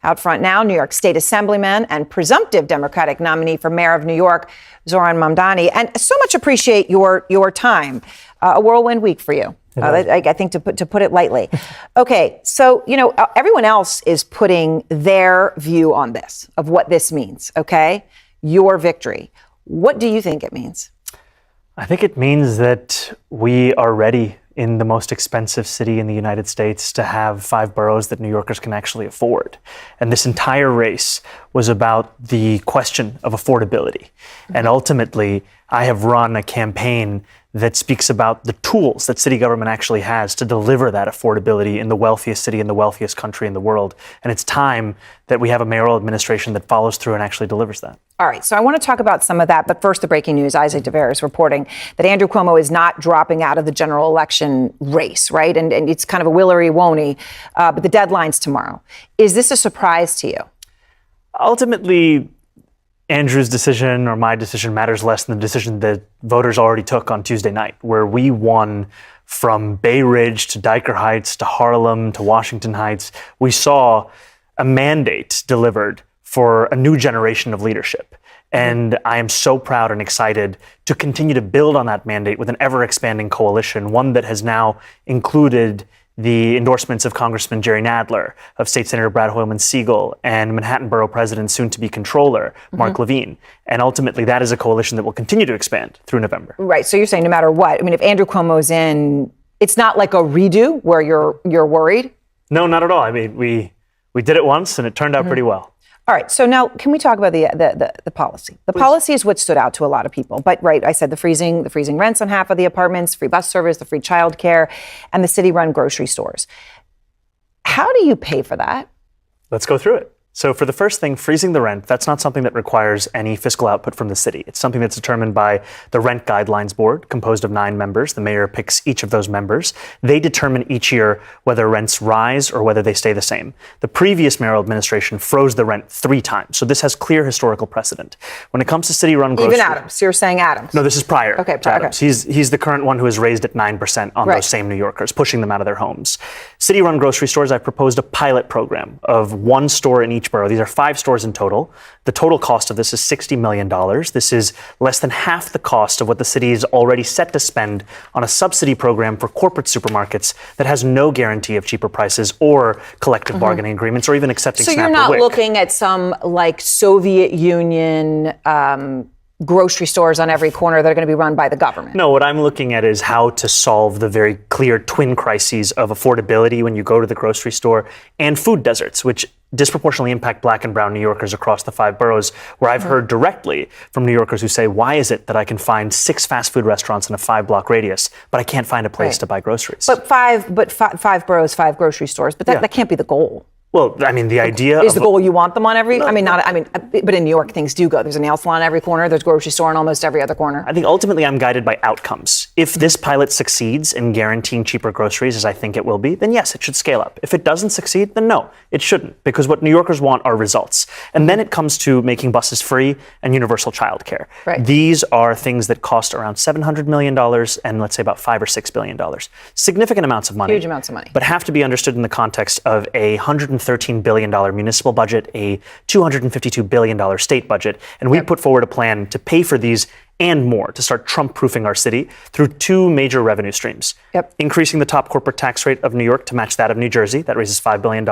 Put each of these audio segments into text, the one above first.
Out front now, New York State Assemblyman and presumptive Democratic nominee for mayor of New York, Zoran Mandani. And so much appreciate your time. A whirlwind week for you. I think to put it lightly. Okay, so, everyone else is putting their view on this, of what this means, okay? Your victory. What do you think it means? I think it means that we are ready in the most expensive city in the United States to have 5 boroughs that New Yorkers can actually afford. And this entire race was about the question of affordability. And ultimately, I have run a campaign that speaks about the tools that city government actually has to deliver that affordability in the wealthiest city in the wealthiest country in the world. And it's time that we have a mayoral administration that follows through and actually delivers that. All right, so I want to talk about some of that, but first the breaking news. Isaac DeVere is reporting that Andrew Cuomo is not dropping out of the general election race, right? And it's kind of a willery-woney, but the deadline's tomorrow. Is this a surprise to you? Ultimately, Andrew's decision or my decision matters less than the decision that voters already took on Tuesday night, where we won from Bay Ridge to Dyker Heights to Harlem to Washington Heights. We saw a mandate delivered for a new generation of leadership. And I am so proud and excited to continue to build on that mandate with an ever-expanding coalition, one that has now included the endorsements of Congressman Jerry Nadler, of State Senator Brad Hoylman-Siegel, and Manhattan Borough President, soon-to-be Controller, Mark Levine. And ultimately, that is a coalition that will continue to expand through November. Right, so you're saying no matter what, I mean, if Andrew Cuomo's in, it's not like a redo where you're worried? No, not at all. I mean, we did it once, and it turned out pretty well. All right, so now can we talk about the policy? The policy is what stood out to a lot of people. But right, I said the freezing rents on half of the apartments, free bus service, the free childcare, and the city-run grocery stores. How do you pay for that? Let's go through it. So for the first thing, freezing the rent, that's not something that requires any fiscal output from the city. It's something that's determined by the Rent Guidelines Board, composed of 9 members. The mayor picks each of those members. They determine each year whether rents rise or whether they stay the same. The previous mayoral administration froze the rent 3 times. So this has clear historical precedent. When it comes to city-run grocery... Even Adams. You're saying Adams. No, this is prior to Adams. Okay. He's the current one who has raised it 9% on those same New Yorkers, pushing them out of their homes. City-run grocery stores, I've proposed a pilot program of 1 store in each borough. These are 5 stores in total. The total cost of this is $60 million. This is less than half the cost of what the city is already set to spend on a subsidy program for corporate supermarkets that has no guarantee of cheaper prices or collective bargaining agreements or even accepting SNAP or WIC. So you're not looking at some like Soviet Union grocery stores on every corner that are going to be run by the government? No, what I'm looking at is how to solve the very clear twin crises of affordability when you go to the grocery store and food deserts, which disproportionately impact Black and brown New Yorkers across the 5 boroughs, where I've heard directly from New Yorkers who say, why is it that I can find 6 fast food restaurants in a 5-block radius, but I can't find a place to buy groceries? But five boroughs, 5 grocery stores, but that can't be the goal. Well, I mean, the idea is the goal you want them on every? No, but in New York, things do go. There's a nail salon on every corner. There's a grocery store on almost every other corner. I think ultimately I'm guided by outcomes. If this pilot succeeds in guaranteeing cheaper groceries, as I think it will be, then yes, it should scale up. If it doesn't succeed, then no, it shouldn't, because what New Yorkers want are results. And then it comes to making buses free and universal childcare. Right. These are things that cost around $700 million and let's say about $5 or $6 billion. Significant amounts of money. Huge amounts of money. But have to be understood in the context of a $113 billion municipal budget, a $252 billion state budget, and we put forward a plan to pay for these and more to start Trump-proofing our city through 2 major revenue streams. Increasing the top corporate tax rate of New York to match that of New Jersey, that raises $5 billion,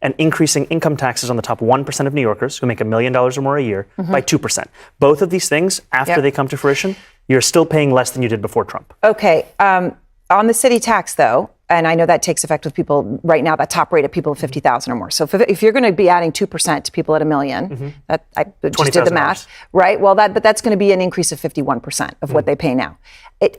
and increasing income taxes on the top 1% of New Yorkers who make $1 million or more a year by 2%. Both of these things, after they come to fruition, you're still paying less than you did before Trump. Okay, on the city tax, though, and I know that takes effect with people right now, that top rate of people of 50,000 or more. So if you're going to be adding 2% to people at $1 million, that I just did the math, right? Well, but that's going to be an increase of 51% of what they pay now.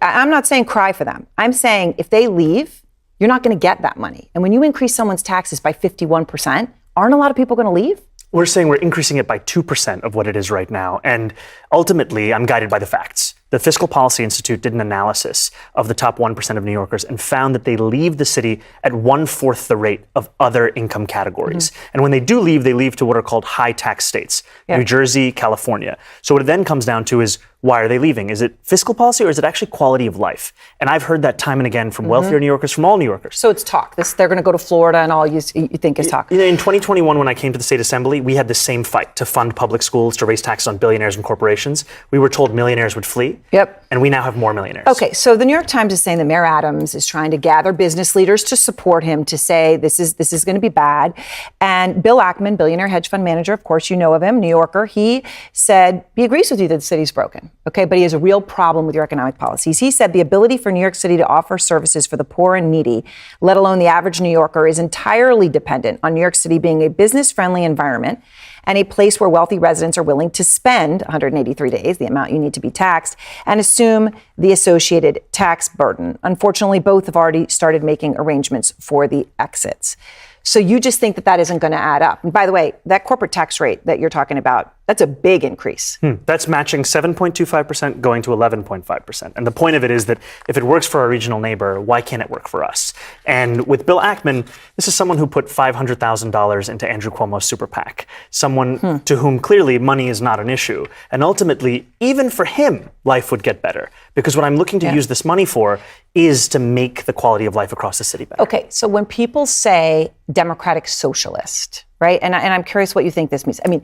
I'm not saying cry for them. I'm saying if they leave, you're not going to get that money. And when you increase someone's taxes by 51%, aren't a lot of people going to leave? We're saying we're increasing it by 2% of what it is right now. And ultimately, I'm guided by the facts. The Fiscal Policy Institute did an analysis of the top 1% of New Yorkers and found that they leave the city at 1/4 the rate of other income categories. And when they do leave, they leave to what are called high tax states, New Jersey, California. So what it then comes down to is, why are they leaving? Is it fiscal policy or is it actually quality of life? And I've heard that time and again from wealthier New Yorkers, from all New Yorkers. So it's talk. They're going to go to Florida and all you think is talk. In 2021, when I came to the state assembly, we had the same fight to fund public schools, to raise taxes on billionaires and corporations. We were told millionaires would flee. Yep. And we now have more millionaires. Okay, so the New York Times is saying that Mayor Adams is trying to gather business leaders to support him, to say this is going to be bad. And Bill Ackman, billionaire hedge fund manager, of course you know of him, New Yorker, he said he agrees with you that the city's broken. Okay, but he has a real problem with your economic policies. He said the ability for New York City to offer services for the poor and needy, let alone the average New Yorker, is entirely dependent on New York City being a business-friendly environment and a place where wealthy residents are willing to spend 183 days, the amount you need to be taxed, and assume the associated tax burden. Unfortunately, both have already started making arrangements for the exits. So you just think that that isn't going to add up. And by the way, that corporate tax rate that you're talking about, that's a big increase. That's matching 7.25% going to 11.5%. And the point of it is that if it works for our regional neighbor, why can't it work for us? And with Bill Ackman, this is someone who put $500,000 into Andrew Cuomo's super PAC, someone to whom clearly money is not an issue. And ultimately, even for him, life would get better. Because what I'm looking to use this money for is to make the quality of life across the city better. Okay, so when people say democratic socialist, right? And I'm curious what you think this means. I mean,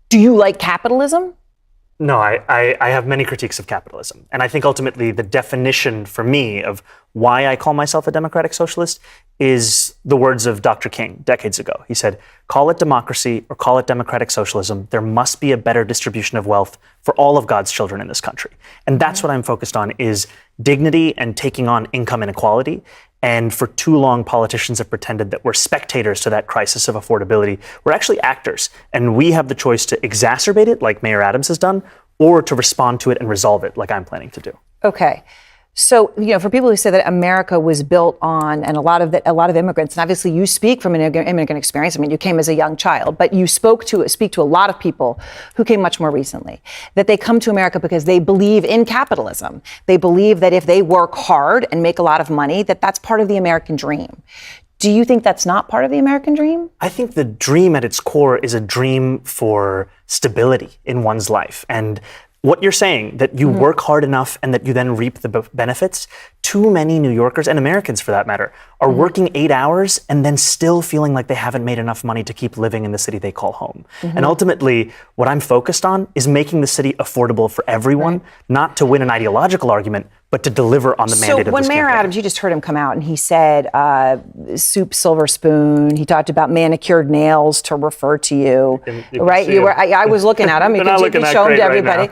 do you like capitalism? No, I have many critiques of capitalism. And I think ultimately the definition for me of why I call myself a democratic socialist is the words of Dr. King decades ago. He said, call it democracy or call it democratic socialism. There must be a better distribution of wealth for all of God's children in this country. And that's what I'm focused on, is dignity and taking on income inequality. And for too long, politicians have pretended that we're spectators to that crisis of affordability. We're actually actors, and we have the choice to exacerbate it, like Mayor Adams has done, or to respond to it and resolve it, like I'm planning to do. Okay. So, for people who say that America was built on, and a lot of immigrants, and obviously you speak from an immigrant experience. I mean, you came as a young child, but you speak to a lot of people who came much more recently, that they come to America because they believe in capitalism. They believe that if they work hard and make a lot of money, that's part of the American dream. Do you think that's not part of the American dream? I think the dream at its core is a dream for stability in one's life. And what you're saying, that you work hard enough and that you then reap the benefits, too many New Yorkers, and Americans for that matter, are working 8 hours and then still feeling like they haven't made enough money to keep living in the city they call home. And ultimately, what I'm focused on is making the city affordable for everyone, not to win an ideological argument, but to deliver on the mandate of this So when Mayor campaign. Adams, you just heard him come out and he said, soup, silver spoon. He talked about manicured nails to refer to you, right? I was looking at him. You can show him to everybody.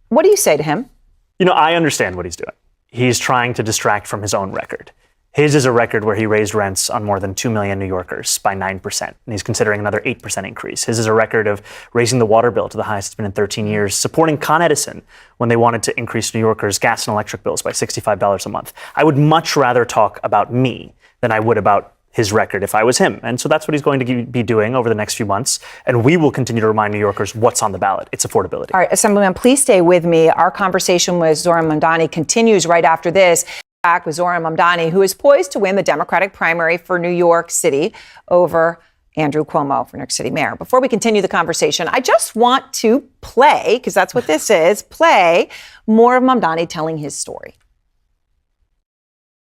What do you say to him? I understand what he's doing. He's trying to distract from his own record. His is a record where he raised rents on more than 2 million New Yorkers by 9%, and he's considering another 8% increase. His is a record of raising the water bill to the highest it's been in 13 years, supporting Con Edison when they wanted to increase New Yorkers' gas and electric bills by $65 a month. I would much rather talk about me than I would about his record if I was him. And so that's what he's going to be doing over the next few months. And we will continue to remind New Yorkers what's on the ballot. It's affordability. All right, Assemblyman, please stay with me. Our conversation with Zoran Mandani continues right after this. Back with Zoran Mandani, who is poised to win the Democratic primary for New York City over Andrew Cuomo for New York City mayor. Before we continue the conversation, I just want to play, because that's what this is, play more of Mandani telling his story.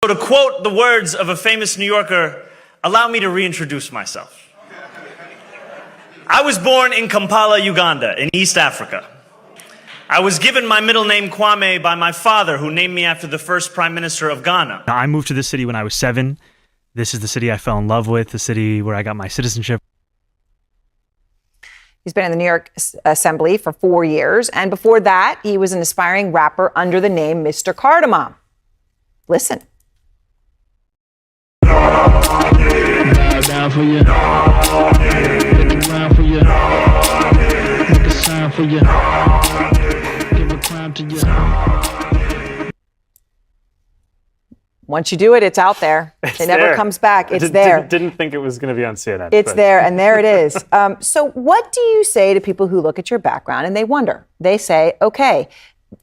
So to quote the words of a famous New Yorker, allow me to reintroduce myself. I was born in Kampala, Uganda, in East Africa. I was given my middle name Kwame by my father, who named me after the first prime minister of Ghana. I moved to this city when I was 7. This is the city I fell in love with, the city where I got my citizenship. He's been in the New York Assembly for 4 years. And before that, he was an aspiring rapper under the name Mr. Cardamom. Listen. Down for you. Look around for you. Make a sign for you. Give a crown to you. Once you do it, it's out there. It never comes back. It's there. Didn't think it was going to be on CNN. It's there, and there it is. So what do you say to people who look at your background and they wonder? They say, okay,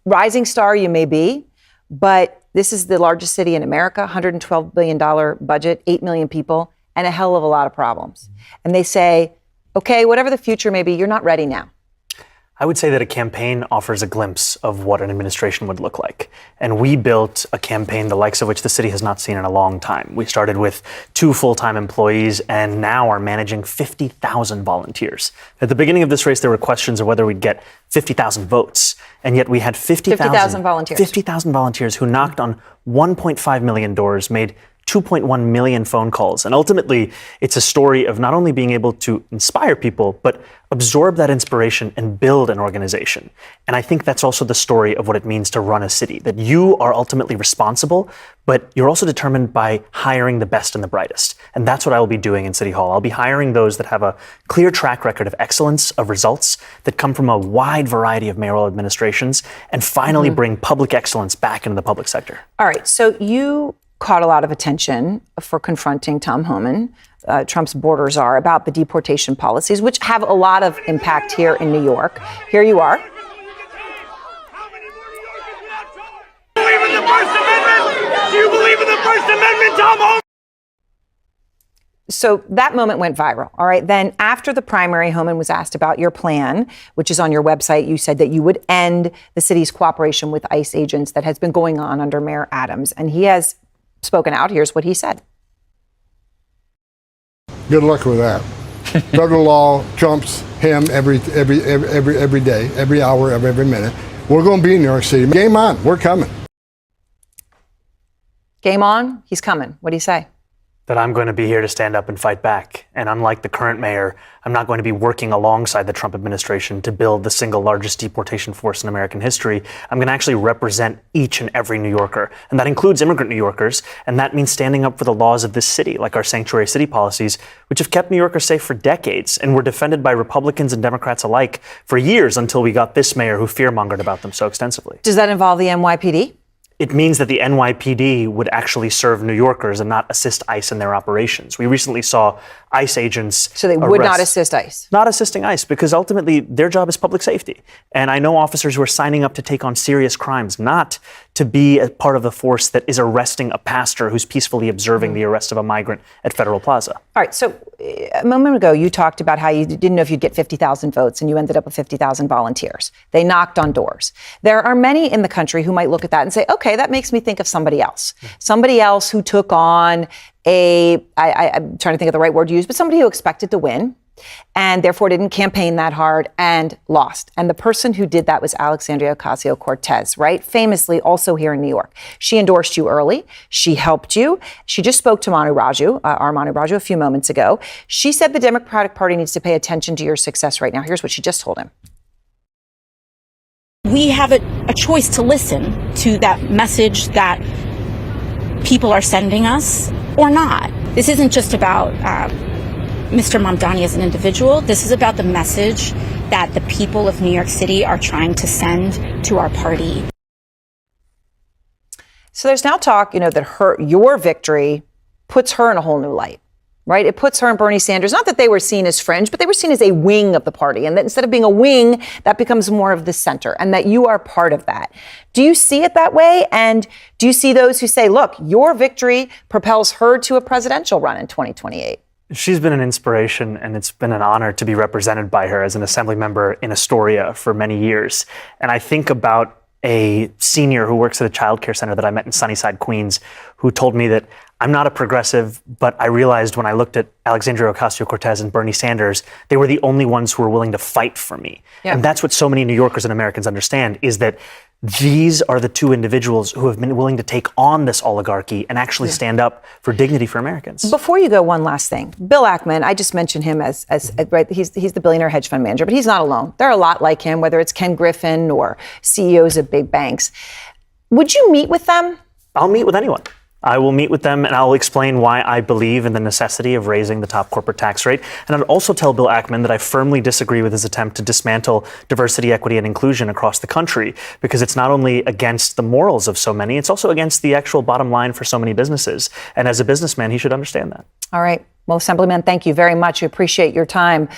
rising star you may be, but this is the largest city in America, $112 billion budget, 8 million people, and a hell of a lot of problems. And they say, okay, whatever the future may be, you're not ready now. I would say that a campaign offers a glimpse of what an administration would look like. And we built a campaign the likes of which the city has not seen in a long time. We started with 2 full-time employees and now are managing 50,000 volunteers. At the beginning of this race, there were questions of whether we'd get 50,000 votes. And yet we had 50,000 volunteers. 50,000 volunteers who knocked on 1.5 million doors, made 2.1 million phone calls. And ultimately, it's a story of not only being able to inspire people, but absorb that inspiration and build an organization. And I think that's also the story of what it means to run a city, that you are ultimately responsible, but you're also determined by hiring the best and the brightest. And that's what I will be doing in City Hall. I'll be hiring those that have a clear track record of excellence, of results, that come from a wide variety of mayoral administrations, and finally bring public excellence back into the public sector. All right, so you caught a lot of attention for confronting Tom Homan, Trump's border czar, about the deportation policies, which have a lot of impact here in New York. Here you are. Do you believe in the First Amendment? Do you believe in the First Amendment, Tom Homan? So that moment went viral. All right. Then after the primary, Homan was asked about your plan, which is on your website. You said that you would end the city's cooperation with ICE agents that has been going on under Mayor Adams. And he has spoken out. Here's what he said. Good luck with that. Federal law trumps him every day, every hour of every minute. We're going to be in New York City. Game on. We're coming. Game on. He's coming. What do you say? That I'm going to be here to stand up and fight back. And unlike the current mayor, I'm not going to be working alongside the Trump administration to build the single largest deportation force in American history. I'm going to actually represent each and every New Yorker. And that includes immigrant New Yorkers. And that means standing up for the laws of this city, like our sanctuary city policies, which have kept New Yorkers safe for decades and were defended by Republicans and Democrats alike for years until we got this mayor who fearmongered about them so extensively. Does that involve the NYPD? It means that the NYPD would actually serve New Yorkers and not assist ICE in their operations. We recently saw ICE agents. So they would not assist ICE? Not assisting ICE, because ultimately their job is public safety. And I know officers who are signing up to take on serious crimes, not to be a part of the force that is arresting a pastor who's peacefully observing the arrest of a migrant at Federal Plaza. All right. So a moment ago, you talked about how you didn't know if you'd get 50,000 votes, and you ended up with 50,000 volunteers. They knocked on doors. There are many in the country who might look at that and say, okay, that makes me think of somebody else who took on I'm trying to think of the right word to use, but somebody who expected to win and therefore didn't campaign that hard and lost. And the person who did that was Alexandria Ocasio-Cortez, right? Famously also here in New York. She endorsed you early. She helped you. She just spoke to Manu Raju, our Manu Raju, a few moments ago. She said the Democratic Party needs to pay attention to your success right now. Here's what she just told him. We have a choice to listen to that message that people are sending us or not. This isn't just about Mr. Mandani as an individual. This is about the message that the people of New York City are trying to send to our party. So there's now talk, that your victory puts her in a whole new light. Right? It puts her and Bernie Sanders, not that they were seen as fringe, but they were seen as a wing of the party. And that instead of being a wing, that becomes more of the center, and that you are part of that. Do you see it that way? And do you see those who say, look, your victory propels her to a presidential run in 2028? She's been an inspiration, and it's been an honor to be represented by her as an assembly member in Astoria for many years. And I think about a senior who works at a childcare center that I met in Sunnyside, Queens, who told me that I'm not a progressive, but I realized when I looked at Alexandria Ocasio-Cortez and Bernie Sanders, they were the only ones who were willing to fight for me. Yeah. And that's what so many New Yorkers and Americans understand, is that these are the two individuals who have been willing to take on this oligarchy and actually stand up for dignity for Americans. Before you go, one last thing. Bill Ackman, I just mentioned him as right, he's the billionaire hedge fund manager, but he's not alone. There are a lot like him, whether it's Ken Griffin or CEOs of big banks. Would you meet with them? I'll meet with anyone. I will meet with them and I'll explain why I believe in the necessity of raising the top corporate tax rate. And I'd also tell Bill Ackman that I firmly disagree with his attempt to dismantle diversity, equity, and inclusion across the country, because it's not only against the morals of so many, it's also against the actual bottom line for so many businesses. And as a businessman, he should understand that. All right. Well, Assemblyman, thank you very much. We appreciate your time.